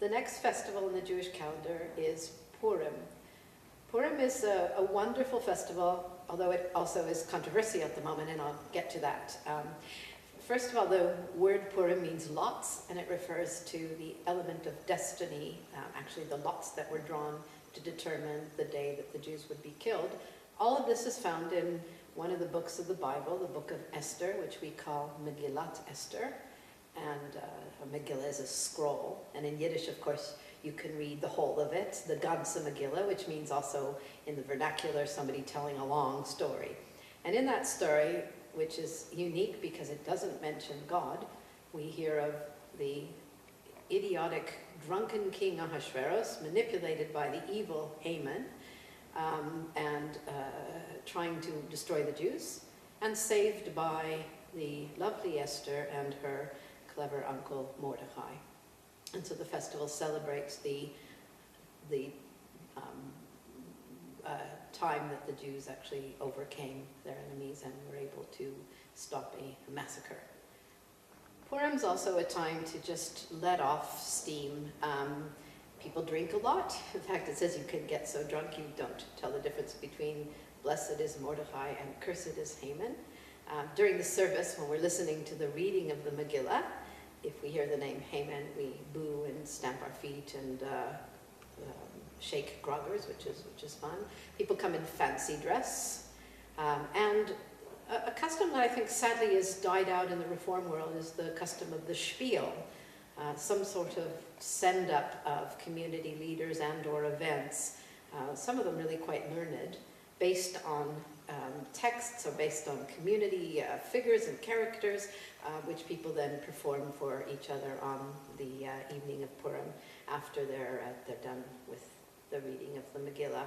The next festival in the Jewish calendar is Purim. Purim is a wonderful festival, although it also is controversial at the moment, and I'll get to that. First of all, the word Purim means lots, and it refers to the element of destiny, actually the lots that were drawn to determine the day that the Jews would be killed. All of this is found in one of the books of the Bible, the book of Esther, which we call Megillat Esther. And a Megillah is a scroll. And in Yiddish, of course, you can read the whole of it, the Ganze Megillah, which means also in the vernacular somebody telling a long story. And in that story, which is unique because it doesn't mention God, we hear of the idiotic, drunken king Ahasuerus, manipulated by the evil Haman, and trying to destroy the Jews, and saved by the lovely Esther and her clever uncle Mordecai. And so the festival celebrates the time that the Jews actually overcame their enemies and were able to stop a massacre. Purim's also a time to just let off steam. People drink a lot. In fact, it says you can get so drunk you don't tell the difference between blessed is Mordecai and cursed is Haman. During the service, when we're listening to the reading of the Megillah, if we hear the name Haman, we boo and stamp our feet and shake groggers, which is fun. People come in fancy dress. And a custom that I think sadly has died out in the Reform world is the custom of the spiel, some sort of send-up of community leaders and or events, some of them really quite learned, based on texts or based on community figures and characters, which people then perform for each other on the evening of Purim after they're done with the reading of the Megillah.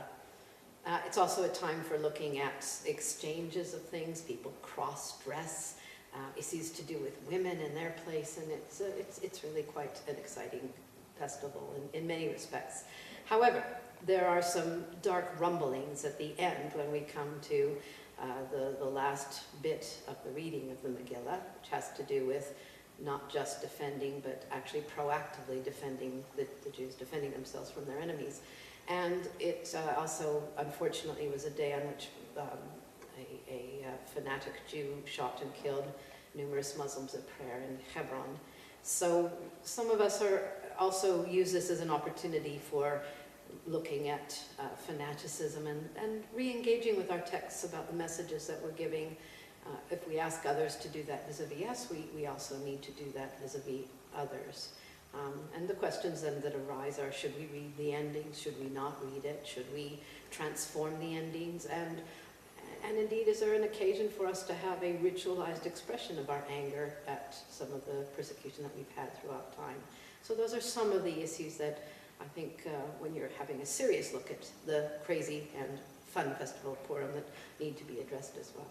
It's also a time for looking at exchanges of things. People cross-dress, issues to do with women and their place, and it's really quite an exciting festival in many respects. However, there are some dark rumblings at the end when we come to the last bit of the reading of the Megillah, which has to do with not just defending, but actually proactively defending the Jews, defending themselves from their enemies. And it also, unfortunately, was a day on which a fanatic Jew shot and killed numerous Muslims at prayer in Hebron. So some of us also use this as an opportunity for looking at fanaticism and re-engaging with our texts about the messages that we're giving. If we ask others to do that vis-a-vis us, we also need to do that vis-a-vis others. And the questions then that arise are, should we read the endings? Should we not read it? Should we transform the endings? And indeed, is there an occasion for us to have a ritualized expression of our anger at some of the persecution that we've had throughout time? So those are some of the issues that I think when you're having a serious look at the crazy and fun festival of Purim that need to be addressed as well.